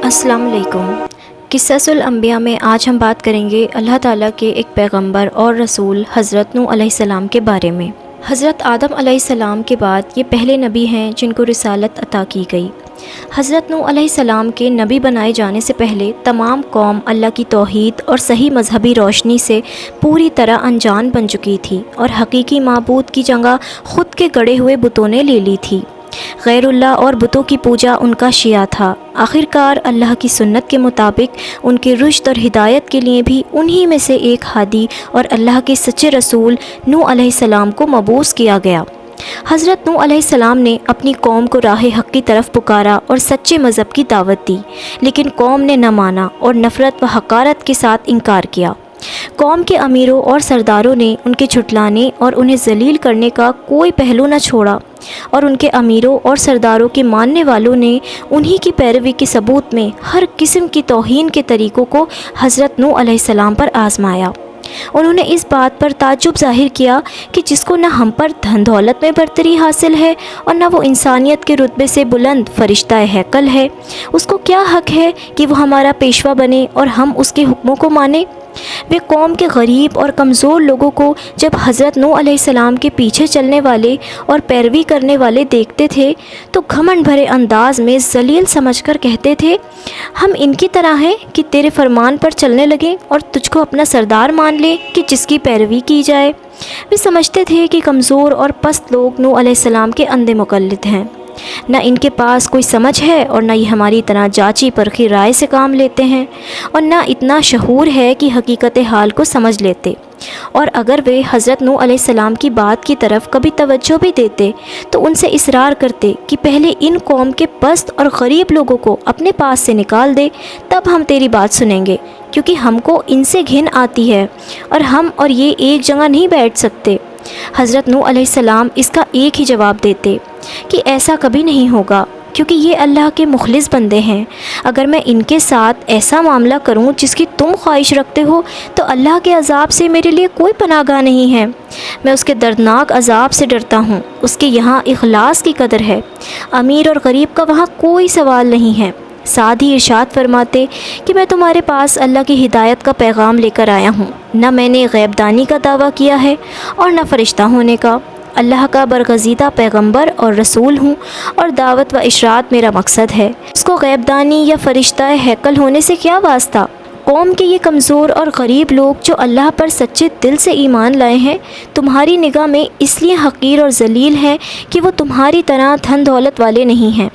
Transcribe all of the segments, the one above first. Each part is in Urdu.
السلام علیکم۔ قصص الانبیاء میں آج ہم بات کریں گے اللہ تعالیٰ کے ایک پیغمبر اور رسول حضرت نوح علیہ السلام کے بارے میں۔ حضرت آدم علیہ السلام کے بعد یہ پہلے نبی ہیں جن کو رسالت عطا کی گئی۔ حضرت نوح علیہ السلام کے نبی بنائے جانے سے پہلے تمام قوم اللہ کی توحید اور صحیح مذہبی روشنی سے پوری طرح انجان بن چکی تھی اور حقیقی معبود کی جگہ خود کے گڑے ہوئے بتوں نے لے لی تھی۔ غیر اللہ اور بتوں کی پوجا ان کا شیعہ تھا۔ آخرکار اللہ کی سنت کے مطابق ان کے رشد اور ہدایت کے لیے بھی انہی میں سے ایک ہادی اور اللہ کے سچے رسول نوح علیہ السلام کو مبعوث کیا گیا۔ حضرت نوح علیہ السلام نے اپنی قوم کو راہ حق کی طرف پکارا اور سچے مذہب کی دعوت دی، لیکن قوم نے نہ مانا اور نفرت و حقارت کے ساتھ انکار کیا۔ قوم کے امیروں اور سرداروں نے ان کے جھٹلانے اور انہیں ذلیل کرنے کا کوئی پہلو نہ چھوڑا، اور ان کے امیروں اور سرداروں کے ماننے والوں نے انہی کی پیروی کے ثبوت میں ہر قسم کی توہین کے طریقوں کو حضرت نوح علیہ السلام پر آزمایا۔ انہوں نے اس بات پر تعجب ظاہر کیا کہ جس کو نہ ہم پر دھن دولت میں برتری حاصل ہے اور نہ وہ انسانیت کے رتبے سے بلند فرشتہ ہیکل ہے، اس کو کیا حق ہے کہ وہ ہمارا پیشوا بنے اور ہم اس کے حکموں کو مانیں۔ وہ قوم کے غریب اور کمزور لوگوں کو جب حضرت نوح علیہ السلام کے پیچھے چلنے والے اور پیروی کرنے والے دیکھتے تھے تو گھمنڈ بھرے انداز میں ذلیل سمجھ کر کہتے تھے، ہم ان کی طرح ہیں کہ تیرے فرمان پر چلنے لگیں اور تجھ کو اپنا سردار مان لیں کہ جس کی پیروی کی جائے۔ وہ سمجھتے تھے کہ کمزور اور پست لوگ نوح علیہ السلام کے اندھے مقلد ہیں، نہ ان کے پاس کوئی سمجھ ہے اور نہ یہ ہماری طرح جانچی پرکھی رائے سے کام لیتے ہیں، اور نہ اتنا شعور ہے کہ حقیقت حال کو سمجھ لیتے، اور اگر وہ حضرت نوح علیہ السلام کی بات کی طرف کبھی توجہ بھی دیتے تو ان سے اصرار کرتے کہ پہلے ان قوم کے پست اور غریب لوگوں کو اپنے پاس سے نکال دے، تب ہم تیری بات سنیں گے، کیونکہ ہم کو ان سے گھن آتی ہے اور ہم اور یہ ایک جگہ نہیں بیٹھ سکتے۔ حضرت نوح علیہ السلام اس کا ایک ہی جواب دیتے کہ ایسا کبھی نہیں ہوگا، کیونکہ یہ اللہ کے مخلص بندے ہیں۔ اگر میں ان کے ساتھ ایسا معاملہ کروں جس کی تم خواہش رکھتے ہو تو اللہ کے عذاب سے میرے لیے کوئی پناہ گاہ نہیں ہے۔ میں اس کے دردناک عذاب سے ڈرتا ہوں۔ اس کے یہاں اخلاص کی قدر ہے، امیر اور غریب کا وہاں کوئی سوال نہیں ہے۔ ساتھ ہی ارشاد فرماتے کہ میں تمہارے پاس اللہ کی ہدایت کا پیغام لے کر آیا ہوں، نہ میں نے غیب دانی کا دعویٰ کیا ہے اور نہ فرشتہ ہونے کا۔ اللہ کا برگزیدہ پیغمبر اور رسول ہوں اور دعوت و اشاعت میرا مقصد ہے۔ اس کو غیب دانی یا فرشتہ ہیکل ہونے سے کیا واسطہ؟ قوم کے یہ کمزور اور غریب لوگ جو اللہ پر سچے دل سے ایمان لائے ہیں تمہاری نگاہ میں اس لیے حقیر اور ذلیل ہیں کہ وہ تمہاری طرح دھن دولت والے نہیں ہیں،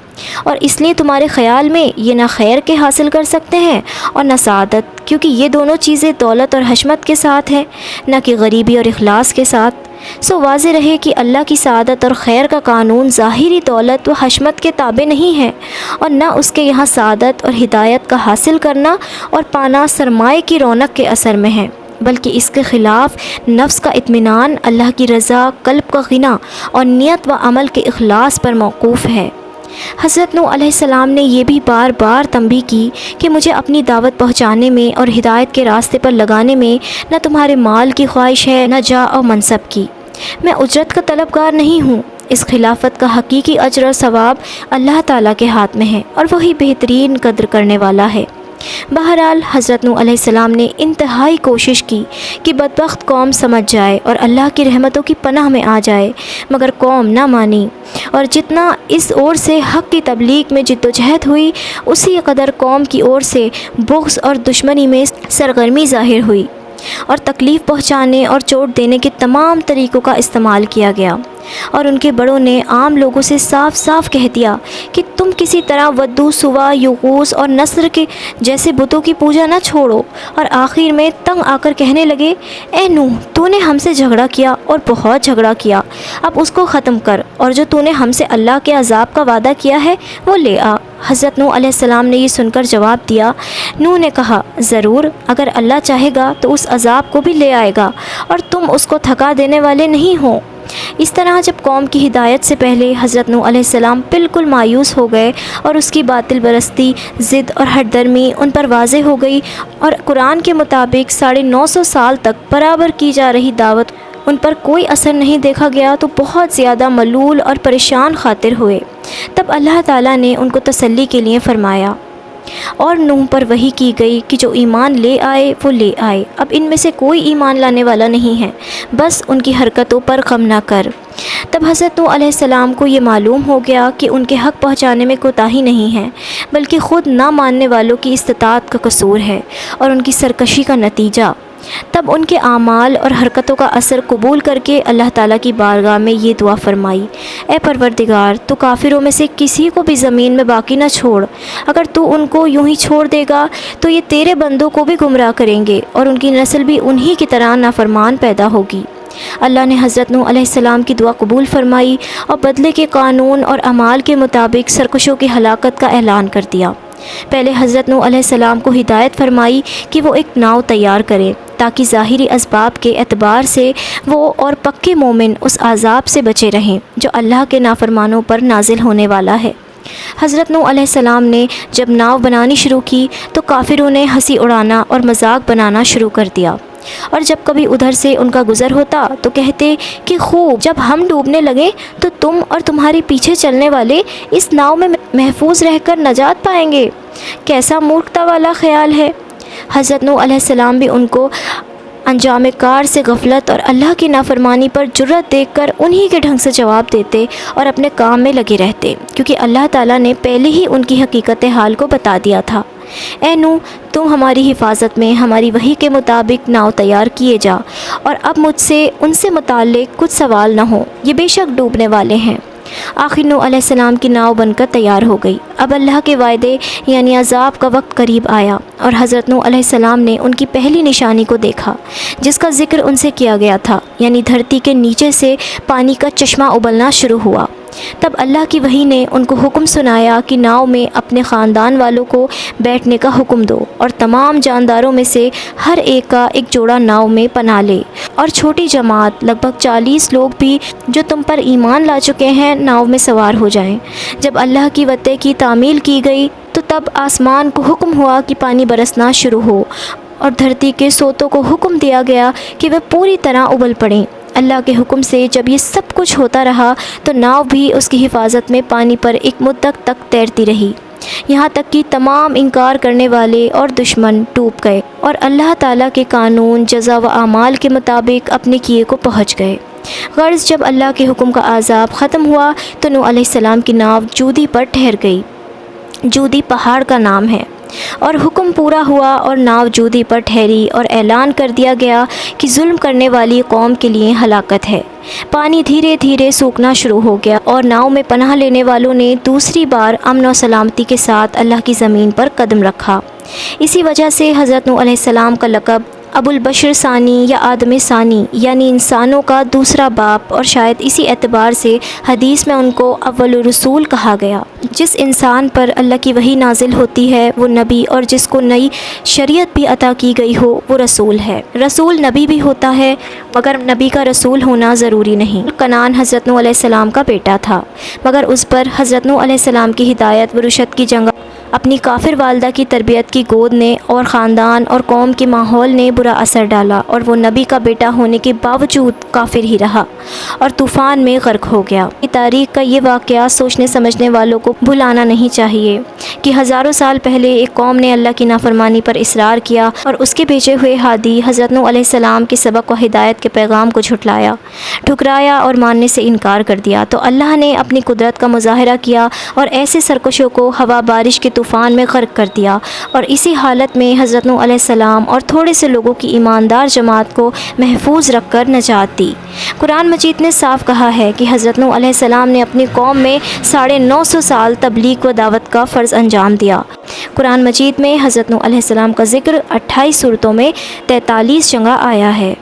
اور اس لیے تمہارے خیال میں یہ نہ خیر کے حاصل کر سکتے ہیں اور نہ سعادت، کیونکہ یہ دونوں چیزیں دولت اور حشمت کے ساتھ ہیں، نہ کہ غریبی اور اخلاص کے ساتھ۔ سو واضح رہے کہ اللہ کی سعادت اور خیر کا قانون ظاہری دولت و حشمت کے تابع نہیں ہے، اور نہ اس کے یہاں سعادت اور ہدایت کا حاصل کرنا اور پانا سرمایہ کی رونق کے اثر میں ہے، بلکہ اس کے خلاف نفس کا اطمینان، اللہ کی رضا، قلب کا غنا اور نیت و عمل کے اخلاص پر موقوف ہے۔ حضرت نوح علیہ السلام نے یہ بھی بار بار تنبیہ کی کہ مجھے اپنی دعوت پہنچانے میں اور ہدایت کے راستے پر لگانے میں نہ تمہارے مال کی خواہش ہے نہ جاہ و منصب کی۔ میں اجرت کا طلبگار نہیں ہوں۔ اس خلافت کا حقیقی اجر اور ثواب اللہ تعالیٰ کے ہاتھ میں ہے، اور وہی بہترین قدر کرنے والا ہے۔ بہرحال حضرت نوح علیہ السلام نے انتہائی کوشش کی کہ بدبخت قوم سمجھ جائے اور اللہ کی رحمتوں کی پناہ میں آ جائے، مگر قوم نہ مانی، اور جتنا اس اور سے حق کی تبلیغ میں جدوجہد ہوئی اسی قدر قوم کی اور سے بغض اور دشمنی میں سرگرمی ظاہر ہوئی، اور تکلیف پہنچانے اور چوٹ دینے کے تمام طریقوں کا استعمال کیا گیا، اور ان کے بڑوں نے عام لوگوں سے صاف صاف کہہ دیا کہ تم کسی طرح ودو، سوا، یغوث اور نصر کے جیسے بتوں کی پوجا نہ چھوڑو، اور آخر میں تنگ آ کر کہنے لگے، اے نوح، تو نے ہم سے جھگڑا کیا اور بہت جھگڑا کیا، اب اس کو ختم کر، اور جو تو نے ہم سے اللہ کے عذاب کا وعدہ کیا ہے وہ لے آ۔ حضرت نوح علیہ السلام نے یہ سن کر جواب دیا۔ نوح نے کہا، ضرور، اگر اللہ چاہے گا تو اس عذاب کو بھی لے آئے گا، اور تم اس کو تھکا دینے والے نہیں ہو۔ اس طرح جب قوم کی ہدایت سے پہلے حضرت نوح علیہ السلام بالکل مایوس ہو گئے اور اس کی باطل پرستی، ضد اور ہٹ درمی ان پر واضح ہو گئی، اور قرآن کے مطابق 950 سال تک برابر کی جا رہی دعوت ان پر کوئی اثر نہیں دیکھا گیا، تو بہت زیادہ ملول اور پریشان خاطر ہوئے۔ تب اللہ تعالیٰ نے ان کو تسلی کے لیے فرمایا، اور نوح پر وحی کی گئی کہ جو ایمان لے آئے وہ لے آئے، اب ان میں سے کوئی ایمان لانے والا نہیں ہے، بس ان کی حرکتوں پر غم نہ کر۔ تب حضرت نوح علیہ السلام کو یہ معلوم ہو گیا کہ ان کے حق پہنچانے میں کوتاہی نہیں ہے، بلکہ خود نہ ماننے والوں کی استطاعت کا قصور ہے اور ان کی سرکشی کا نتیجہ۔ تب ان کے اعمال اور حرکتوں کا اثر قبول کر کے اللہ تعالیٰ کی بارگاہ میں یہ دعا فرمائی، اے پروردگار، تو کافروں میں سے کسی کو بھی زمین میں باقی نہ چھوڑ، اگر تو ان کو یوں ہی چھوڑ دے گا تو یہ تیرے بندوں کو بھی گمراہ کریں گے اور ان کی نسل بھی انہی کی طرح نافرمان پیدا ہوگی۔ اللہ نے حضرت نوح علیہ السلام کی دعا قبول فرمائی اور بدلے کے قانون اور اعمال کے مطابق سرکشوں کی ہلاکت کا اعلان کر دیا۔ پہلے حضرت نوح علیہ السلام کو ہدایت فرمائی کہ وہ ایک ناؤ تیار کریں تاکہ ظاہری اسباب کے اعتبار سے وہ اور پکے مومن اس عذاب سے بچے رہیں جو اللہ کے نافرمانوں پر نازل ہونے والا ہے۔ حضرت نوح علیہ السلام نے جب ناؤ بنانی شروع کی تو کافروں نے ہنسی اڑانا اور مذاق بنانا شروع کر دیا، اور جب کبھی ادھر سے ان کا گزر ہوتا تو کہتے کہ خوب، جب ہم ڈوبنے لگے تو تم اور تمہارے پیچھے چلنے والے اس ناؤ میں محفوظ رہ کر نجات پائیں گے، کیسا مورکھتا والا خیال ہے۔ حضرت نوح علیہ السلام بھی ان کو انجام کار سے غفلت اور اللہ کی نافرمانی پر جرأت دیکھ کر انہی کے ڈھنگ سے جواب دیتے اور اپنے کام میں لگے رہتے، کیونکہ اللہ تعالیٰ نے پہلے ہی ان کی حقیقت حال کو بتا دیا تھا۔ اے نوح، تم ہماری حفاظت میں ہماری وحی کے مطابق ناؤ تیار کیے جا، اور اب مجھ سے ان سے متعلق کچھ سوال نہ ہو، یہ بے شک ڈوبنے والے ہیں۔ آخر نوح علیہ السلام کی ناؤ بن کر تیار ہو گئی۔ اب اللہ کے وعدے یعنی عذاب کا وقت قریب آیا، اور حضرت نوح علیہ السلام نے ان کی پہلی نشانی کو دیکھا جس کا ذکر ان سے کیا گیا تھا، یعنی دھرتی کے نیچے سے پانی کا چشمہ ابلنا شروع ہوا۔ تب اللہ کی وحی نے ان کو حکم سنایا کہ ناؤ میں اپنے خاندان والوں کو بیٹھنے کا حکم دو، اور تمام جانداروں میں سے ہر ایک کا ایک جوڑا ناؤ میں پناہ لے، اور چھوٹی جماعت لگ بھگ 40 لوگ بھی جو تم پر ایمان لا چکے ہیں ناؤ میں سوار ہو جائیں۔ جب اللہ کی وعدے کی تعمیل کی گئی تو تب آسمان کو حکم ہوا کہ پانی برسنا شروع ہو، اور دھرتی کے سوتوں کو حکم دیا گیا کہ وہ پوری طرح ابل پڑیں۔ اللہ کے حکم سے جب یہ سب کچھ ہوتا رہا تو ناؤ بھی اس کی حفاظت میں پانی پر ایک مدت تک تیرتی رہی، یہاں تک کہ تمام انکار کرنے والے اور دشمن ڈوب گئے اور اللہ تعالیٰ کے قانون، جزا و اعمال کے مطابق اپنے کیے کو پہنچ گئے۔ غرض جب اللہ کے حکم کا عذاب ختم ہوا تو نوح علیہ السلام کی ناؤ جودی پر ٹھہر گئی۔ جودی پہاڑ کا نام ہے، اور حکم پورا ہوا اور ناؤ جودی پر ٹھہری، اور اعلان کر دیا گیا کہ ظلم کرنے والی قوم کے لیے ہلاکت ہے۔ پانی دھیرے دھیرے سوکھنا شروع ہو گیا، اور ناؤ میں پناہ لینے والوں نے دوسری بار امن و سلامتی کے ساتھ اللہ کی زمین پر قدم رکھا۔ اسی وجہ سے حضرت نوح علیہ السلام کا لقب ابو البشر ثانی یا آدم ثانی یعنی انسانوں کا دوسرا باپ، اور شاید اسی اعتبار سے حدیث میں ان کو اول الرسول کہا گیا۔ جس انسان پر اللہ کی وحی نازل ہوتی ہے وہ نبی، اور جس کو نئی شریعت بھی عطا کی گئی ہو وہ رسول ہے۔ رسول نبی بھی ہوتا ہے مگر نبی کا رسول ہونا ضروری نہیں۔ کنعان حضرت نوح علیہ السلام کا بیٹا تھا، مگر اس پر حضرت نوح علیہ السلام کی ہدایت و رشد کی جنگ اپنی کافر والدہ کی تربیت کی گود نے اور خاندان اور قوم کے ماحول نے برا اثر ڈالا، اور وہ نبی کا بیٹا ہونے کے باوجود کافر ہی رہا اور طوفان میں غرق ہو گیا۔ تاریخ کا یہ واقعہ سوچنے سمجھنے والوں کو بھلانا نہیں چاہیے کہ ہزاروں سال پہلے ایک قوم نے اللہ کی نافرمانی پر اصرار کیا اور اس کے بھیجے ہوئے ہادی حضرت نوح علیہ السلام کے سبق و ہدایت کے پیغام کو جھٹلایا، ٹھکرایا اور ماننے سے انکار کر دیا، تو اللہ نے اپنی قدرت کا مظاہرہ کیا اور ایسے سرکشوں کو ہوا بارش کے طوفان میں غرق کر دیا، اور اسی حالت میں حضرت نوح علیہ السلام اور تھوڑے سے لوگوں کی ایماندار جماعت کو محفوظ رکھ کر نجات دی۔ قرآن مجید نے صاف کہا ہے کہ حضرت نوح علیہ السلام نے اپنی قوم میں 950 سال تبلیغ و دعوت کا فرض انجام دیا۔ قرآن مجید میں حضرت نوح علیہ السلام کا ذکر 28 سورتوں میں 43 جگہ آیا ہے۔